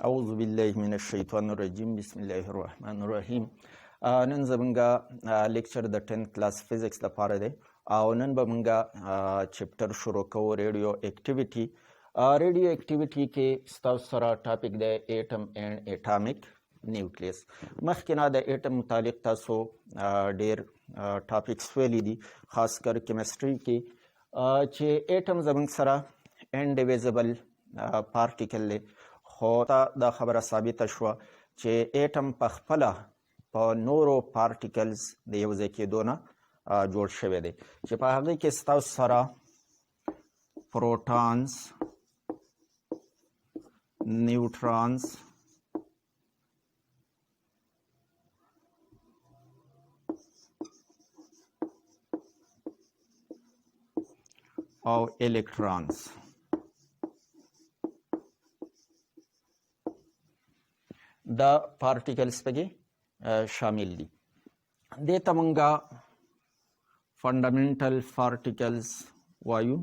اعوذ بالله من الشیطان الرجیم بسم الله الرحمن الرحیم. نن زمونږه لیکچر د 10th کلاس فزیکس لپاره دی او نن به مونږه چپټر شروع کوو ریډیو اکټیویټي. ریډیو اکټیویټي کې ستاسو سره ټاپک دی ایټم اینڈ اټامیک نیوکلیس. مخکې نه د ایټم متعلق تاسو ډیر ټاپکس ویلي دي، خاص کر کیمستري کې چې ایټم زمونږ سره انډیویزبل پارټیکل دی، خو دا خبره ثابته شوه چې ایټم په خپله په نورو پارټیکلز د یو ځای کېدو نه جوړ شوی دی چې په هغې کې ستاسو سره پروټانز، نیوټرانز او الکترانز دا پارټیکلز پکې شامل دي. دې ته مونږه فنډامنټل پارټیکلز وایو.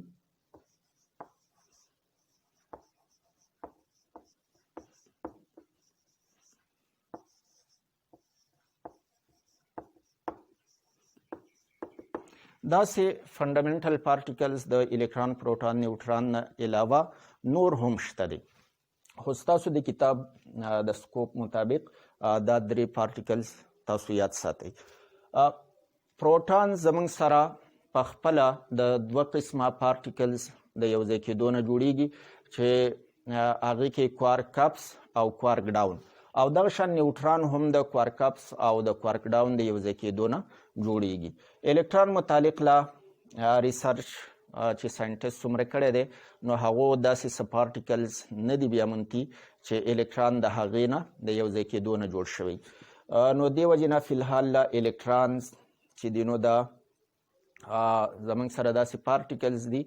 داسې فنډامنټل پارټیکلز د الکترون، پروټون، نیوټرون نه علاوه نور هم شته دي، خو ستاسو د کتاب د سکوپ مطابق دا درې پارټیکلز تاسو یاد ساتئ. پروټون زموږ سره په خپله د دوه قسمه پارټیکلز د یو ځای کېدو نه جوړیږي چې هغې کې کوارک کپس او کوارک ډاون، او دغه شان نیوټران هم د کوارک کپس او د کوارک ډاون د یو ځای کېدو نه جوړیږي. الکترون متعلق لا ریسرچ چې ساینټسټ څومره کړی دی نو هغو داسې څه پارټیکلز نه دي بیا منفي چې الکترون د هغې نه د یو ځای کېدو نه جوړ شوی. نو دې وجې نه فی الحال الکترانز چې دي نو دا زموږ سره داسې پارټیکلز دي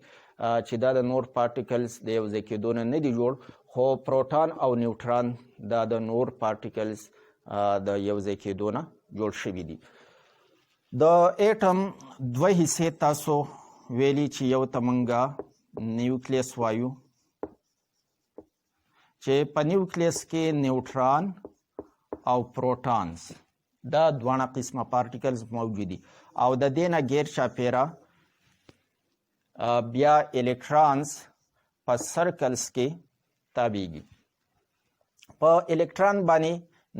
چې دا د نور پارټیکلز د یو ځای کېدو نه دي جوړ، خو پروټون او نیوټران دا د نور پارټیکلز د یو ځای کېدو نه جوړ شوي دي. د ایټم دوه حصې تاسو ویلي چې یو ته مونږه نیوکلیس وایو، چې په نیوکلیس کې نیوټران او پروټانز دا دواړه قسمه پارټیکلز موجود دي، او د دې نه غیر چاپیره بیا الکترانز په سرکلز کې تابعیږي. په الکترون باندې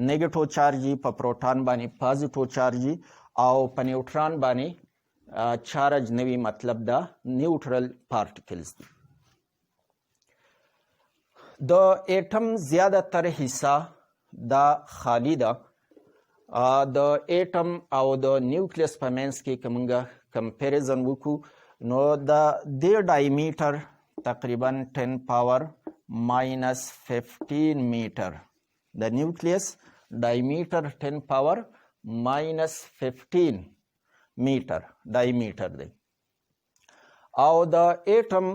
نیګیټیو چارجي، په پروټون باندې پازیټیو چارجي، او په نیوټران باندې چارج نوی، مطلب دا نیوټرل پارټیکلز دي. د ایټم زیاده تر حصہ دا خالی ده. د ایټم او د نیوکلیس په منځ کې که موږ کمپیریزن وکړو نو د دې ډایمیټر تقریبا 10 پاور ماینس 15 میټر، د نیوکلیس ډایمیټر 10 پاور ماینس 15 میټر ډایمیټر دی، او د ایټم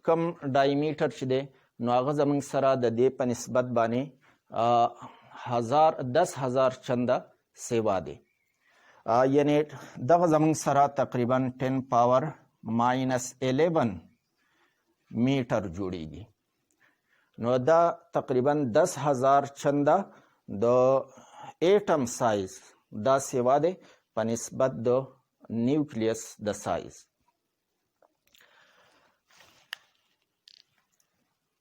کم ډایمیټر چې دی نو هغه زموږ سره د دې په نسبت باندې 10,000 چنده سیوا دی، یعنی دغه زموږ سره تقریبا 10 پاور ماینس 11 میټر جوړیږي. نو دا تقریبا 10,000 چنده د ایټم سایز دا سیوا دی په نسبت د نیوکلیس د سایز.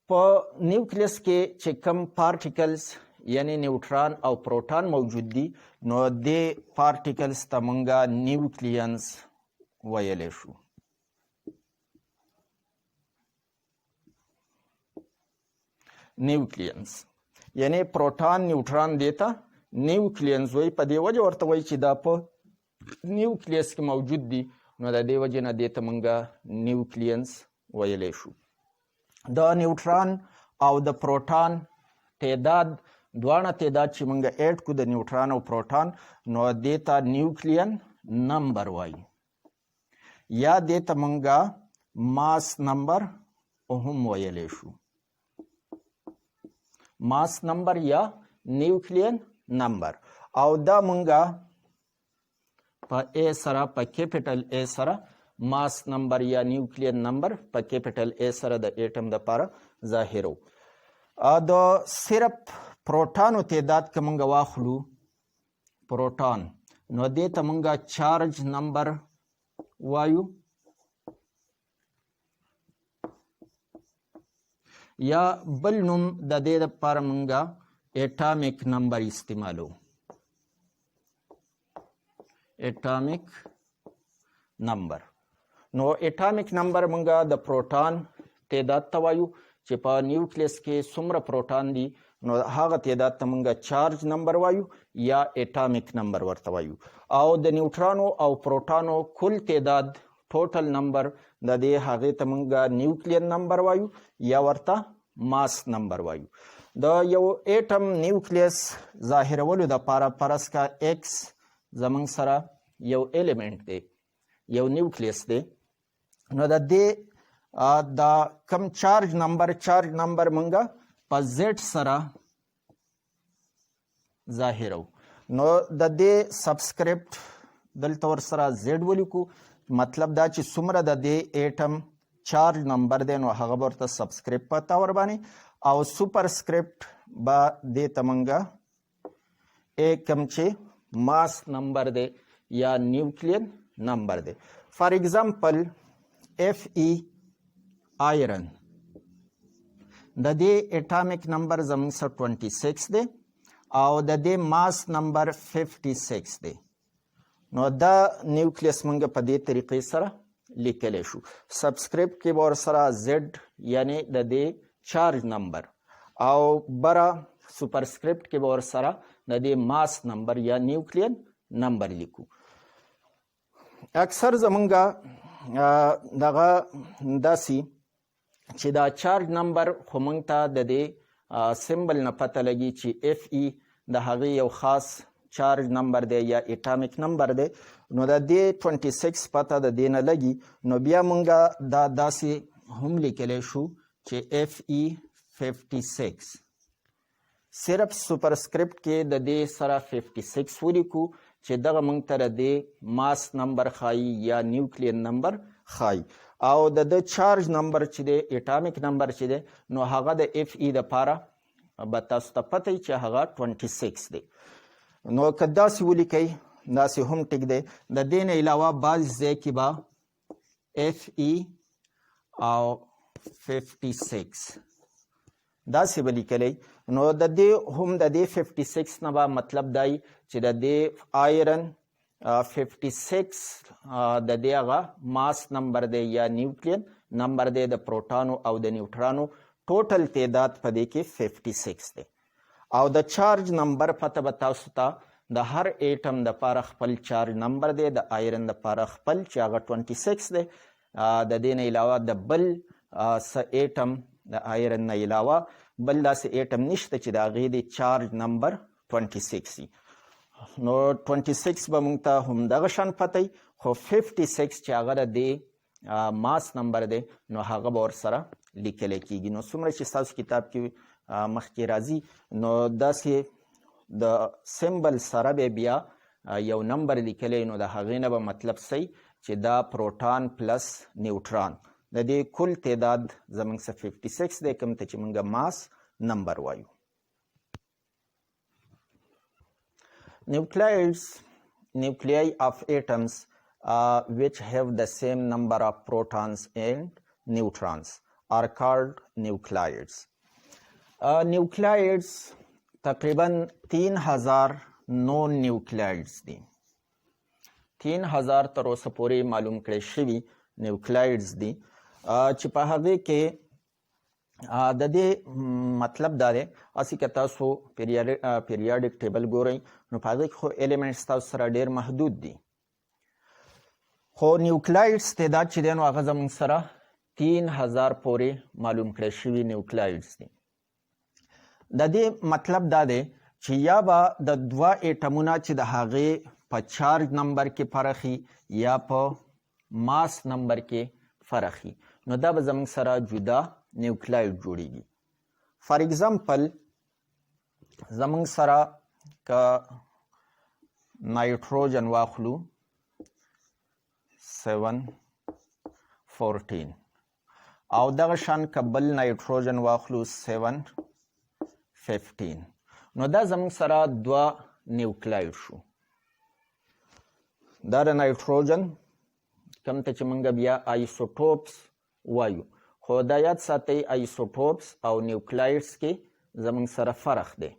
په نیوکلیس کې چې کم پارټیکلز یعنی نیوټران او پروټون موجود دي نو دې پارټیکلز ته مونږه نیوکلیانز ویلی شو. نیوکلیانز یعنی پروټون نیوټران دې ته نیوکلیانز وایي، په دې وجه ورته وایي چې دا په نیوکلیس کې موجود دي، نو د دې وجې نه دې ته مونږه نیوکلیانز ویلی شو. د نیوټران او د پروټون تعداد، دواړه تعداد چې مونږ ایډ کو د نیوټران او پروټون نو دې ته نیوکلین نمبر وایي، یا دې ته مونږه ماس نمبر هم ویلی شو. ماس نمبر یا نیوکلین نمبر، او دا مونږه په ا سره، په کیپیټل ا سره ماس نمبر یا نیوکلین نمبر په کیپیټل ا سره د ایټم د پاره ظاهرو. د صرف پروټانو تعداد که موږ واخلو پروټان نو دې ته موږ چارج نمبر وایو یا بل نوم د دې لپاره موږ اټامیک نمبر استعمالو اټامیک نمبر نو اټامیک نمبر موږ د پروټان تعداد ته وایو چې په نیوکلیس کې څومره پروټان دي نو هغه تعداد ته موږ چارج نمبر وایو یا اټامیک نمبر ورته وایو او د نیوټرانو او پروټانو کل تعداد ټوټل نمبر د دې هغې ته موږ نیوکلین نمبر وایو یا ورته ماس نمبر وایو د یو ایټم نیوکلیس ظاهرولو دپاره فرض کا ایکس زموږ سره یو ایلیمنټ دی یو نیوکلیس دی نو د دې دا کم چارج نمبر موږ په زیډ سره ظاهرو نو د دې سبسکرپټ دلته ورسره زیډ ولیکو مطلب دا چې څومره د دې ایټم چارج نمبر دی نو هغه به ورته سبسکرپټ پته ور باندې او سوپر سکرپټ به دې ته موږ کم چې ماس نمبر دی یا نیوکلین نمبر دی فار ایگزامپل اف ای آیرن د دې اټامیک نمبر زموږ سره 26 دی او د دې ماس نمبر 56 دی نو دا نیوکلیس موږ په دې طریقې سره لیکلی شو سبسکرپټ کې به ورسره زیډ یعنی د دې چارج نمبر او بره سوپرسکرپټ کې به ورسره د دې ماس نمبر یا نیوکلین نمبر لیکو اکثر زموږ دغه داسې چې دا چارج نمبر خو موږ ته د دې سمبل نه پته لګي چې اف ای د هغې یو خاص چارج نمبر دی یا اټامیک نمبر دی نو د دې 26 پته د دې نه لګي نو بیا موږ دا داسې هم لیکلی شو چې اف ای 56 صرف سوپرسکرپټ کې د دې سره 56 ولیکو چې دغه موږ ته د دې ماس نمبر ښایي یا نیوکلین نمبر ښایي او د چارج نمبر چې دی اټامیک نمبر چې دی نو هغه د اف ای دپاره به تاسو ته پته وي چې هغه 26 دی نو که داسې ولیکئ داسې هم ټیک دی د دې نه علاوه بعض ځای کې به اف ای او 56 داسې به لیکلی نو د دې هم د دې 56 نه به مطلب دی چې د دې آیرن 56 د دې هغه ماس نمبر دی یا نیوکلین نمبر دی د پروټانو او د نیوټرانو ټوټل تعداد په دې کې 56 دی او د چارج نمبر پته به تاسو ته د هر ایټم دپاره خپل چارج نمبر دی د آیرن دپاره خپل چې هغه 26 دی د دې نه علاوه د بل څه ایټم د آیرن نه علاوه بل داسې ایټم نشته چې د هغې د چارج نمبر 26 وي نو 26 به موږ ته همدغه شان پته وي خو 56 چې هغه د دې ماس نمبر دی نو هغه به ورسره لیکلی کیږي نو څومره چې ستاسو کتاب کې مخکې راځي نو داسې د سمبل سره به بیا یو نمبر لیکلی نو د هغې نه به مطلب سی چې دا پروټان پلس نیوټران د دې کل تعداد زموږ څه 56 دی کوم ته چې موږ ماس نمبر وایو nuclei of atoms which have the same number of protons and neutrons are called nucleids. Nucleids تقریبا 3000 نون نیوکلایډز دي 3000 تر اوسه پورې معلوم کړی شوي نیوکلایډز دي چې په هغې کې د دې مطلب دا دی هسې که تاسو پیریاډک ټیبل ګورئ نو په هغې کې خو ایلیمنټس تاسو سره ډېر محدود دي خو نیوکلایډس تعداد چې دی نو هغه زموږ سره 3000 پورې معلوم کړی شوي نیوکلایډس دي د دې مطلب دا دی چې یا به د دوه ایټمونه چې د هغې په چارج نمبر کې فرق وي یا په ماس نمبر کې فرق وي نو دا به زموږ سره جدا نیوکلایډ جوړیږي فار ایگزامپل زموږ سره که نایټروجن واخلو 714 او دغه شان که بل نایټروجن واخلو 715 نو دا زموږ سره 2 نیوکلاید شو. دا د نایټروجن کوم ته چې موږ بیا آیسوټوپس وایو، خو دا یاد ساتئ آیسوټوپس او نیوکلایډز کې زموږ سره فرق دی.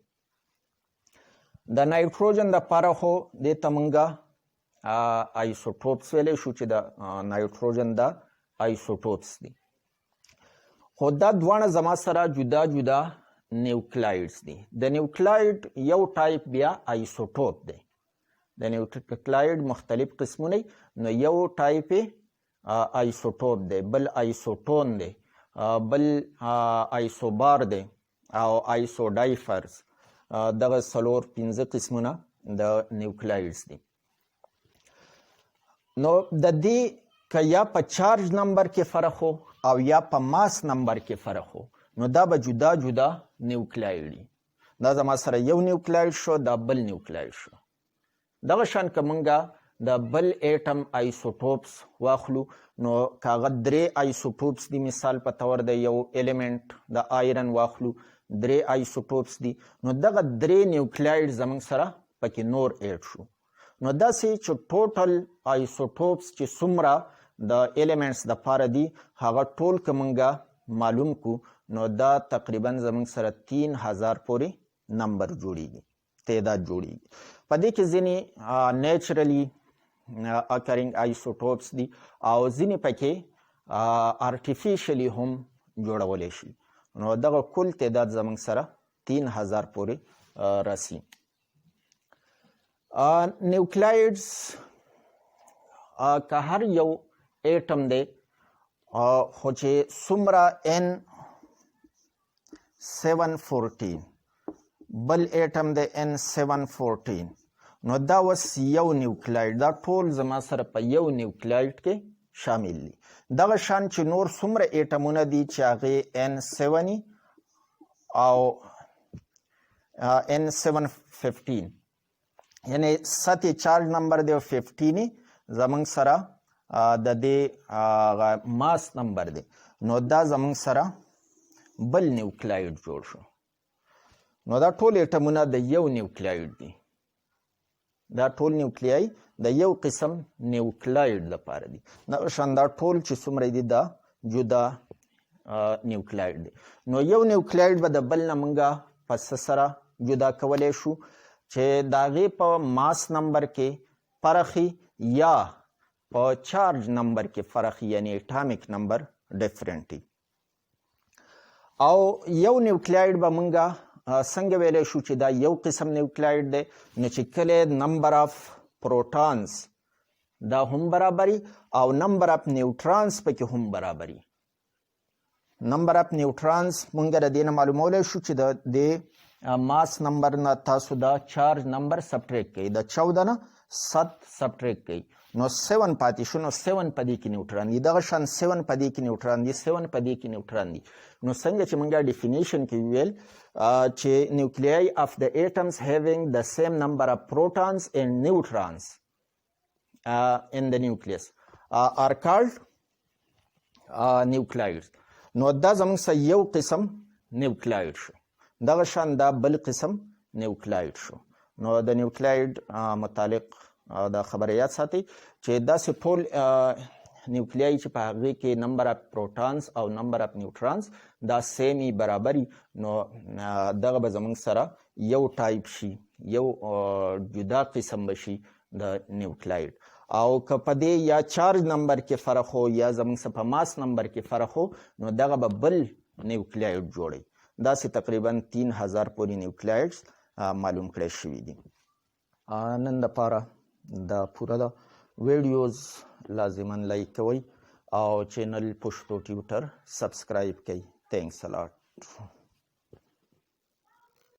د نایټروجن دپاره خو دې ته موږ آیسوټوپس ویلی شو چې د نایټروجن دا آیسوټوپس دي. خو دا دواړه زما سره جدا جدا نیوکلایډز دي. د نیوکلاید یو ټایپ بیا آیسوټوپ دی. د نیوکلاید مختلف قسمونه، نو یو ټایپ آیسوټوپ دی، بل آیسوټون دی، بل آیسوبار دی او آیسوډایفرز. دغه 4-5 قسمونه د نیوکلایډز دي. نو د دې که یا په چارج نمبر کې فرق هو او یا په ماس نمبر کې فرق هو، نو دا به جدا جدا نیوکلاید دي. دا زما سره یو نیوکلاید شو، دا بل نیوکلاید شو. دغه شان که موږ د بل ایټم آیسوټوپس واخلو، نو که هغه 3 آیسوټوپس دي، مثال په طور د یو ایلیمنٹ د آیرن واخلو 3 آیسوټوپس دي، نو دغه 3 نیوکلاید زموږ سره پکې نور ایډ شو. نو داسې چې ټوټل آیسوټوپس چې څومره د ایلیمنټس دپاره دي هغه ټول که موږ معلوم کو، نو دا تقریبا زموږ سره 3000 پورې نمبر جوړیږي، تعداد جوړیږي. په دې کې ځینې نیچرلی اکرینګ آیسوټوپس دي او ځینې پکې آرټیفیشلی هم جوړولی شي. نو دغه کل تعداد زموږ سره 3000 پورې رسی. نیوکلایډز که هر یو ایټم دی خو چې څومره N714 بل ایټم دی N714، نو دا اوس یو نیوکلاید، دا ټول زما سره په یو نیوکلاید کې شامل دي. دغه شان چې نور څومره ایټمونه دي چې هغې N7 او N715 یعنی 7 چارج نمبر دی او 15 زموږ سره د دې ماس نمبر دی، نو دا زموږ سره بل نیوکلاید جوړ شو. نو دا ټول ایټمونه د یو نیوکلاید دي. دا ټول نیوکلیای د یو قسم نیوکلاید لپاره دي. دا شان دا ټول چې څومره دي دا جدا نیوکلاید دي. نو یو نیوکلاید به د بل نه موږ په څه سره جدا کولی شو چې د هغې په ماس نمبر کې فرق یا په چارج نمبر کې فرق، یعنی اټامیک نمبر ډیفرنٹ وي. او یو نیوکلاید به موږ څنګه ویلی شو چې دا یو قسم نیوکلاید دی، نو چې کله نمبر آف پروټانز دا هم برابري او نمبر آف نیوټرانز پکې هم برابري. نمبر آف نیوټرانز موږ د دې نه معلومولی شو چې د دې ماس نمبر نه تاسو دا چارج نمبر سبټریکټ کوئ، د 14 نه 7 سبټریکټ کوئ، نو 7 پاتې شو. نو 7 په دې کې نیوټران دي، دغه شان 7 په دې کې نیوټران دي، 7 په دې کې نیوټران دي. نو څنګه چې موږ ډیفینیشن کې ویل چې nuclei of the atoms having the same number of protons and neutrons in the nucleus are called nucleids. نو دا زموږ سره یو قسم نیوکلاید شو، دغه شان دا بل قسم نیوکلاید شو. نو د نیوکلاید متعلق دا خبره یاد ساتئ چې داسې ټول نیوکلیای چې په هغې کې نمبر اف پروټانز او نمبر اف نیوټرانز دا سیمی برابري، نو دغه به زموږ سره یو ټایپ شي، یو جدا قسم به شي د نیوکلاید. او که په دې یا چارج نمبر کې فرق هو یا زموږ سره په ماس نمبر کې فرق هو، نو دغه به بل نیوکلاید جوړوي. داسې تقریبا 3000 پورې نیوکلایډز معلوم کړی شوي دي. نن دپاره دا پوره ده. ویډیوز لازما لایک کوئ او چینل پشتو ټیوټر سبسکرایب کوئ. تھینکس الاٹ.